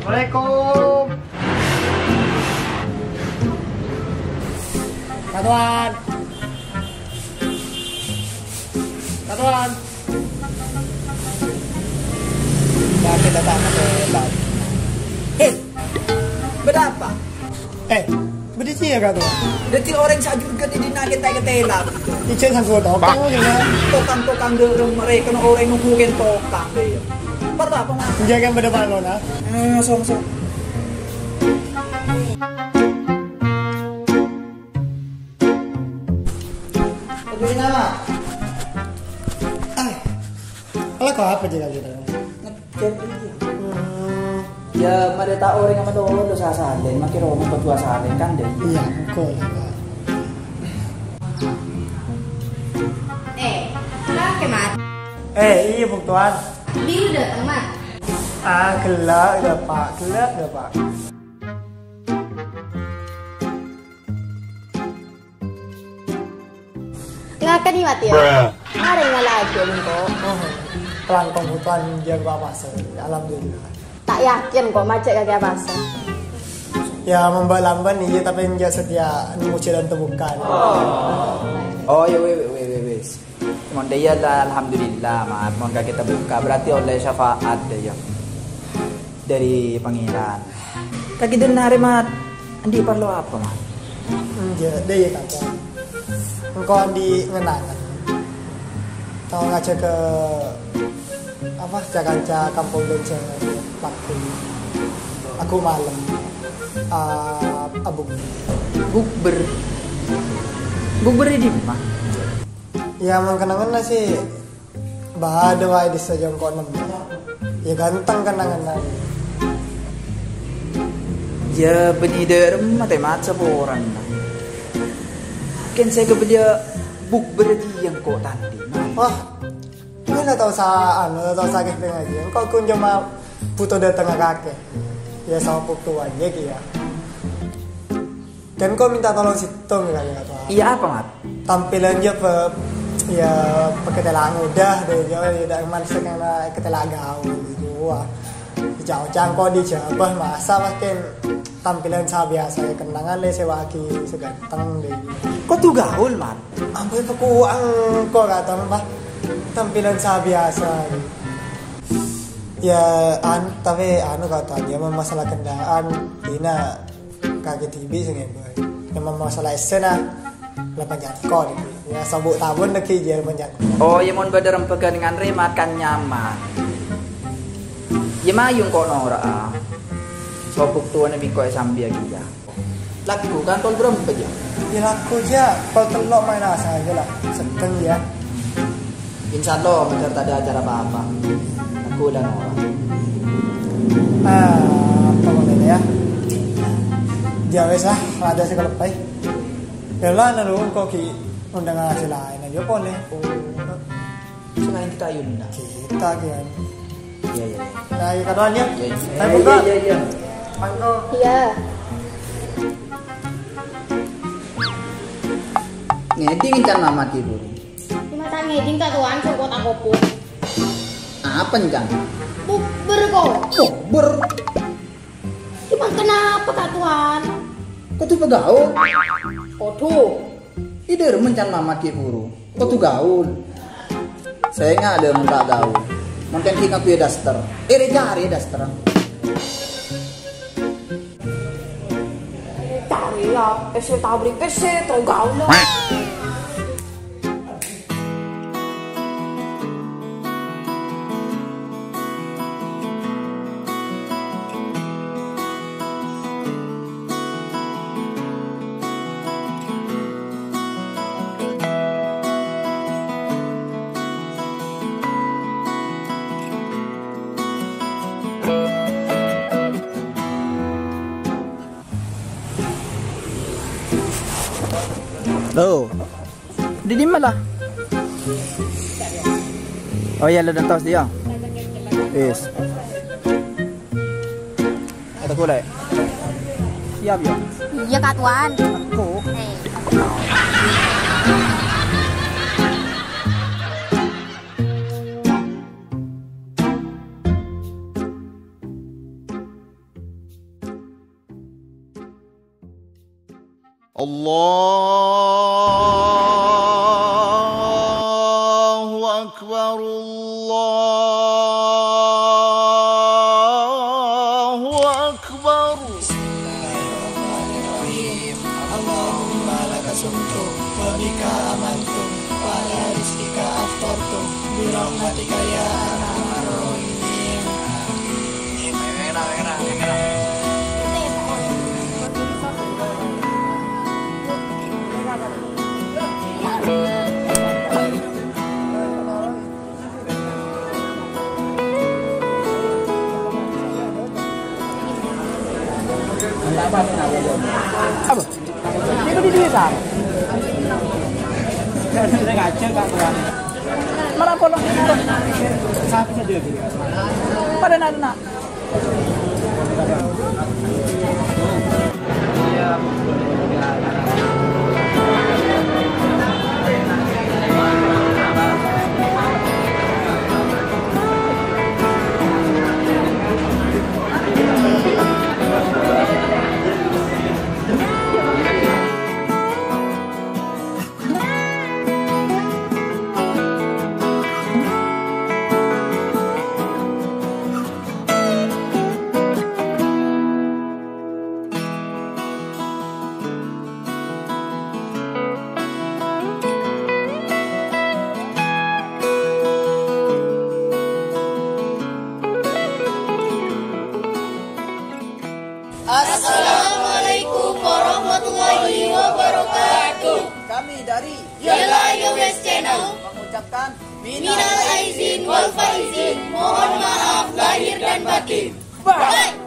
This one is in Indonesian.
Assalamualaikum. Katuan. Katuan. Bakit datang ke tempat? Berapa? Berisi ya katuan? Dati orang sajurkan ini nagin tayo katela. Icen sang kuto. Kamu gimana? Tokang-tokang dorong mereka na orang nungguin tokang deh. Berapa mas? Menjaga yang berdepan lo na? Masuk. Bagaimana nama? Kalau kau apa juga gitu? Ngecek ya, mada tao orang yang madolo do sasalin, makiro mo pagwa salin kan deh. Iya, kau lah. Kenapa mat? Iya Bung Tuan. Biru datang mat. Gelap udah Pak, gelap udah Pak. Ngakan ni mati ya? Ada yang lagi ko. Pelan komputan jago masa. Alhamdulillah. Tak yakin kok macet kagak pasang. Ya membalamban iya tapi enggak setia muci dan temukan. Oh ya wes. Mon dia lah alhamdulillah mat mon kita buka berarti oleh syafaat deh ya. Dari pangeran. Kaki denare mat. Andi perlu apa mat? Iya, deh ya kata. Engkau di ngenangan. Tahu ngaca ke apa Jakarta kampung Benca waktu aku malam bukber di mana? Ya mengenangan sih bahada wae di sejongkok nemu. Ya ganteng kenangan. Ya benider mate maca orang. Ken saya kebedia bukber di yang kok tadi. Wah, ini lah tahu sakit pengaji. Engkau kun cuma butuh datang ke kakek. Ya sama putuan ya kia. Dan kau minta tolong situng ya kata. Iya apa mat? Tampilan dia ya pakai telang udah deh. Jangan tidak manusia kena ketelaga gitu. Wah, jauh-jauh kau dijabah masa makin tampilan saya biasa ya kenangan le sewaki seganteng deh. Kau tuh gaul mat? Ambil kekuang kok kata mbak. Tampilan saya biasa. Ya tapi kata dia masalah kendaan Dina kaget TV sih boy. Yang masalah esena lapan jangkau ya sabuk tabun lagi dia menjangkau. Oh ya mon badarem pegan dengan makan nyaman. Ya mayung kok nora. Sopuk tua nabi kau sambil dia. Laku kan tol berapa aja? Ya laku aja. Kalau telok main asa aja lah. Sedang ya. Insya Allah benar tak ada acara apa-apa. Aku dan orang. Apa modalnya ya? Ya wes lah. Ada sih kalau baik. Ya lah nalu kok ki undangan hasil lain aja boleh. Selain kita ayun dah. Kita kian. Iya. Nah, ya kadoannya. Saya Iya. buka. Iya. Pangko. Iya. Ngeding kan mama ibu. Cuma tak ngeding tak tuan sok tak kopo. Apa kan? Bukber kok. Bukber. Cuma kenapa kak tuan? Kau tuh pegaul. Oduh. Ide mencan mama ibu. Kau tuh gaul. Saya nggak ada yang tak gaul. Mungkin kita punya daster. Cari daster. Cari lah. PC tabrik PC tau gaul lah. Oh. Di mana? Oh ya, lo dan tos dia. Yes. Ada kulai. Siap ya. Iya Kak Tuan. Aku. Allahu Akbar, Allahu Akbar. Bismillahirrahmanirrahim. Allahumma laka sumtu wa bika amantu wa ala rizqika aftartu bi rahmatika ya arhamar rahimin. Apa? Ini kan di desa. Saya ngaca Kak Tuan. Marah polong ini tuh. Sapi saja gitu. Pada nak. Assalamualaikum warahmatullahi wabarakatuh. Kami dari Yela Yowes Channel mengucapkan minal aizin wal faizin, mohon maaf lahir dan batin. Bye.